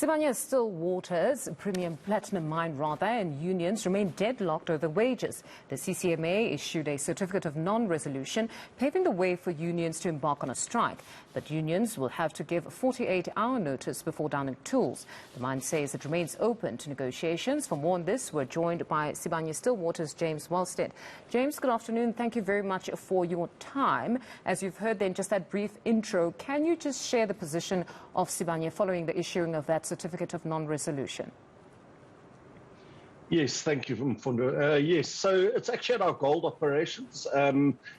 Sibanye-Stillwater's premium platinum mine and unions remain deadlocked over wages. The CCMA issued a certificate of non-resolution, paving the way for unions to embark on a strike. But unions will have to give a 48-hour notice before downing tools. The mine says it remains open to negotiations. For more on this, we're joined by Sibanye-Stillwater's James Wellsted. James, good afternoon. Thank you very much for your time. As you've heard then, just that brief intro, can you just share the position of Sibanye following the issuing of that certificate of non-resolution? Yes, thank you, Mfundo. Yes, so it's actually at our gold operations.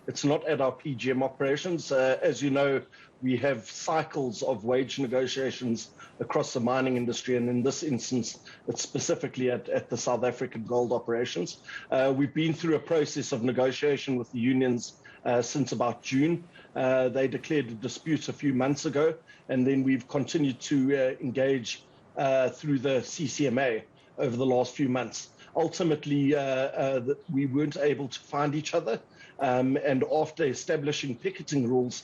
It's not at our PGM operations. As you know, we have cycles of wage negotiations across the mining industry, and in this instance, it's specifically at the South African gold operations. We've been through a process of negotiation with the unions since about June. They declared a dispute a few months ago, and then we've continued to engage through the CCMA over the last few months. Ultimately, we weren't able to find each other, and after establishing picketing rules,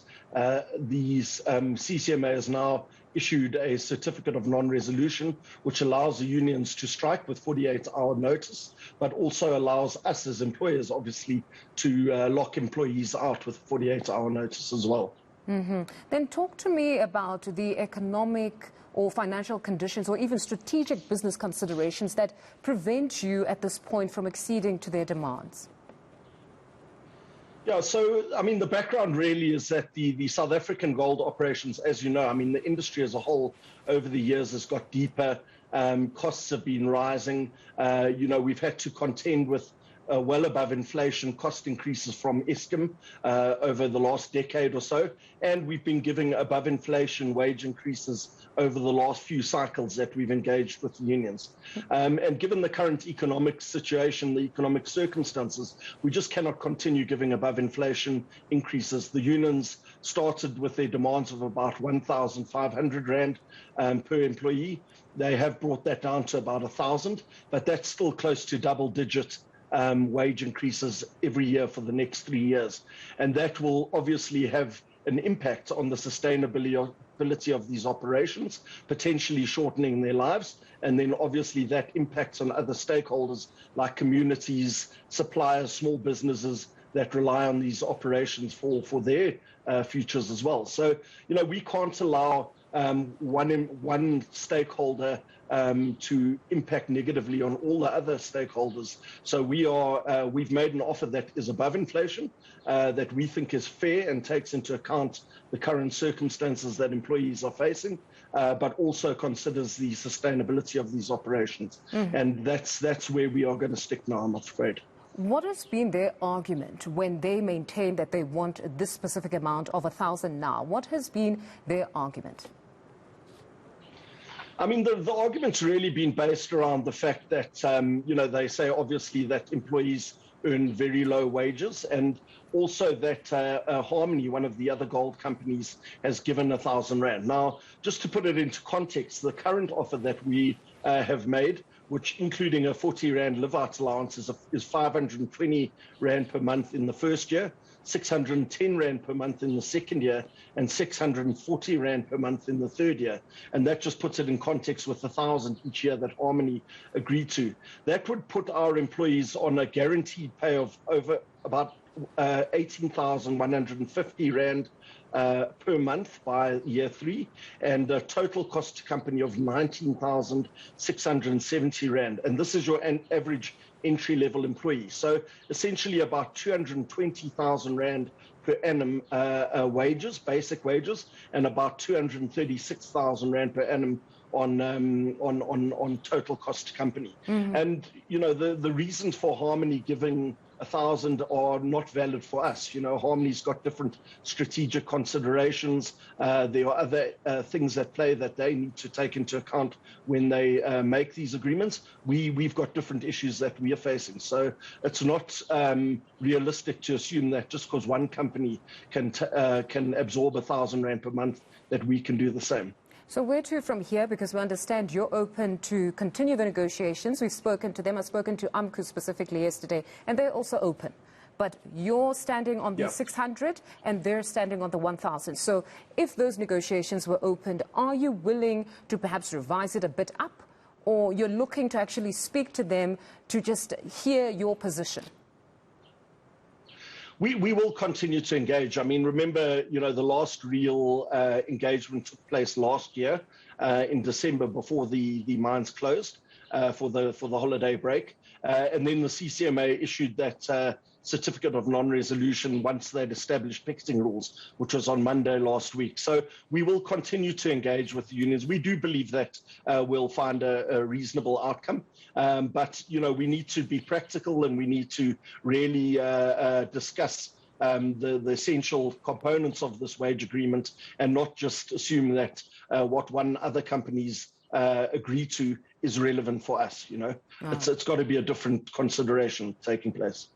these CCMA has now issued a certificate of non-resolution, which allows the unions to strike with 48-hour notice, but also allows us as employers, obviously, to lock employees out with 48-hour notice as well. Then talk to me about the economic or financial conditions or even strategic business considerations that prevent you at this point from acceding to their demands. Yeah, so, I mean, the background really is that the South African gold operations, as you know, I mean, the industry as a whole over the years has got deeper. Costs have been rising. We've had to contend with well above inflation cost increases from Eskom over the last decade or so. And we've been giving above inflation wage increases over the last few cycles that we've engaged with unions. And given the current economic situation, the economic circumstances, we just cannot continue giving above inflation increases. The unions started with their demands of about 1,500 Rand per employee. They have brought that down to about 1,000, but that's still close to double-digit wage increases every year for the next 3 years. And that will obviously have an impact on the sustainability of these operations, potentially shortening their lives. And then obviously that impacts on other stakeholders like communities, suppliers, small businesses that rely on these operations for their futures as well. So, we can't allow one stakeholder to impact negatively on all the other stakeholders. So we've made an offer that is above inflation, that we think is fair and takes into account the current circumstances that employees are facing, but also considers the sustainability of these operations. And that's where we are going to stick now, I'm afraid. What has been their argument when they maintain that they want this specific amount of 1,000 now? What has been their argument? I mean, the argument's really been based around the fact that, they say obviously that employees earn very low wages, and also that Harmony, one of the other gold companies, has given 1,000 Rand. Now, just to put it into context, the current offer that we have made, which including a 40 Rand live-out allowance, is 520 Rand per month in the first year, 610 Rand per month in the second year, and 640 Rand per month in the third year. And that just puts it in context with 1,000 each year that Harmony agreed to. That would put our employees on a guaranteed pay of over about 18,150 Rand per month by year 3, and a total cost to company of 19,670 Rand. And this is your average entry-level employee. So essentially about 220,000 Rand per annum wages, basic wages, and about 236,000 Rand per annum on total cost to company. And, the reasons for Harmony giving 1,000 are not valid for us. Harmony's got different strategic considerations. There are other things at play that they need to take into account when they make these agreements. We've got different issues that we are facing. So it's not realistic to assume that just because one company can absorb 1,000 Rand per month, that we can do the same. So where to from here? Because we understand you're open to continue the negotiations. We've spoken to them. I've spoken to AMCU specifically yesterday, and they're also open. but you're standing on the 600 and they're standing on the 1,000. So if those negotiations were opened, are you willing to perhaps revise it a bit up, or you're looking to actually speak to them to just hear your position? We will continue to engage. I mean, remember, the last real engagement took place last year in December before the mines closed for the holiday break. And then the CCMA issued that certificate of non-resolution once they'd established picketing rules, which was on Monday last week. So we will continue to engage with the unions. We do believe that we'll find a reasonable outcome. But, we need to be practical, and we need to really discuss the essential components of this wage agreement, and not just assume that what one other companies agree to is relevant for us. It's got to be a different consideration taking place.